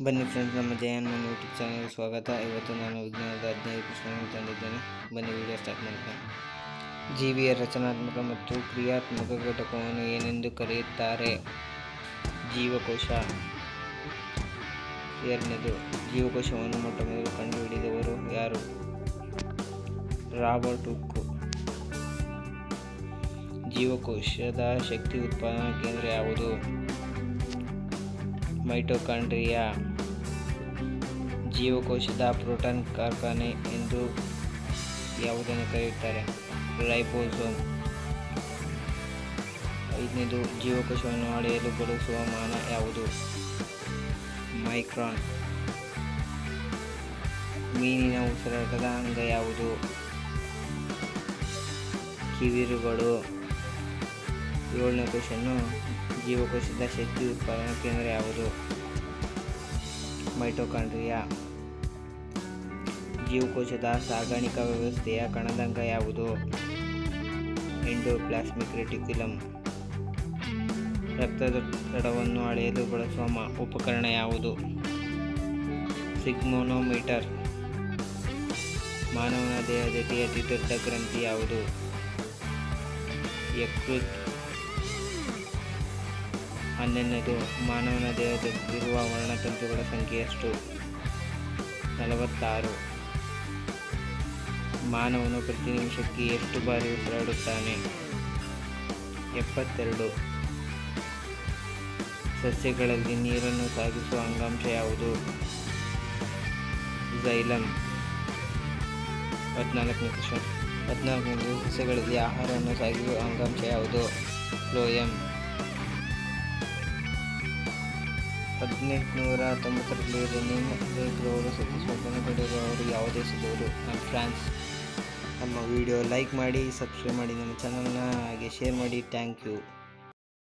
ಬನ್ನಿ ಫ್ರೆಂಡ್ಸ್, ನಮ್ಮ ಜಯನ್ ಯೂಟ್ಯೂಬ್ ಚಾನಲ್ಗೆ ಸ್ವಾಗತ. ಇವತ್ತು ನಾನು ವಿಜ್ಞಾನದ 15 ಪ್ರಶ್ನೆಗಳನ್ನು ತಂದಿದ್ದೇನೆ. ಬನ್ನಿ ವಿಡಿಯೋ ಸ್ಟಾರ್ಟ್ ಮಾಡೋಣ. ಜೀವಿಯ ರಚನಾತ್ಮಕ ಮತ್ತು ಕ್ರಿಯಾತ್ಮಕ ಘಟಕವನ್ನು ಏನೆಂದು ಕರೆಯುತ್ತಾರೆ? ಜೀವಕೋಶ. ಎರಡನೇದು, ಜೀವಕೋಶವನ್ನು ಮೊಟ್ಟಮೊದಲು ಕಂಡುಹಿಡಿದವರು ಯಾರು? Robert Hooke. ಜೀವಕೋಶದ ಶಕ್ತಿ ಉತ್ಪಾದನಾ ಕೇಂದ್ರ ಯಾವುದು? ಮೈಟೊಕಾಂಡ್ರಿಯಾ. ಜೀವಕೋಶದ ಪ್ರೋಟಾನ್ ಕಾರ್ಖಾನೆ ಎಂದು ಯಾವುದನ್ನು ಕರೆಯುತ್ತಾರೆ? ರೈಬೋಸೋಮ್. ಐದನೇದು, ಜೀವಕೋಶವನ್ನು ಅಳೆಯಲು ಬಳಸುವ ಮಾನ ಯಾವುದು? ಮೈಕ್ರಾನ್. ಮೀನಿನ ಉಸಿರಾಟದ ಅಂಗ ಯಾವುದು? ಕಿವಿರುಗಳು. ಏಳನೇ ಕ್ವೆಶ್ಚನ್ನು, ಜೀವಕೋಶದ ಶಕ್ತಿ ಉತ್ಪಾದನಾ ಕೇಂದ್ರ ಯಾವುದು? ಮೈಟೊಕಾಂಡ್ರಿಯಾ. ಜೀವಕೋಶದ ಸಾಗಾಣಿಕಾ ವ್ಯವಸ್ಥೆಯ ಕಣದಂಗ ಯಾವುದು? Endoplasmic reticulum. ರಕ್ತದೊತ್ತಡವನ್ನು ಅಳೆಯಲು ಬಳಸುವ ಉಪಕರಣ ಯಾವುದು? ಸಿಗ್ಮೋನೋಮೀಟರ್. ಮಾನವನ ದೇಹದಲ್ಲಿ ಅತಿ ದೊಡ್ಡ ಗ್ರಂಥಿ ಯಾವುದು? ಯಕೃತ್. 11ನೇದು, ಮಾನವನ ದೇಹದಲ್ಲಿರುವ ವರ್ಣತಂತುಗಳ ಸಂಖ್ಯೆ ಎಷ್ಟು? 46. ಮಾನವನು ಪ್ರತಿ ನಿಮಿಷಕ್ಕೆ ಎಷ್ಟು ಬಾರಿ ಉಸಿರಾಡುತ್ತಾನೆ? 72. ಸಸ್ಯಗಳಲ್ಲಿ ನೀರನ್ನು ಸಾಗಿಸುವ ಅಂಗಾಂಶ ಯಾವುದು? ಝೈಲಮ್. 14ನೇ ಕ್ವೆಶ್ಚನ್, 14ನೇದು, ಸಸ್ಯಗಳಲ್ಲಿ ಆಹಾರವನ್ನು ಸಾಗಿಸುವ ಅಂಗಾಂಶ ಯಾವುದು? ಫ್ಲೋಯಮ್. 1890ರಲ್ಲಿ ರನ್ನಿಂಗ್ ರೇಸ್ರವರು ಸತತ ಪಡೆಯುವವರು ಯಾವ ದೇಶದವರು? ಫ್ರಾನ್ಸ್. ನಮ್ಮ ವಿಡಿಯೋ ಲೈಕ್ ಮಾಡಿ, ಸಬ್ಸ್ಕ್ರೈಬ್ ಮಾಡಿ, ನಮ್ಮ ಚಾನಲ್ನ ಹಾಗೆ ಶೇರ್ ಮಾಡಿ. Thank you.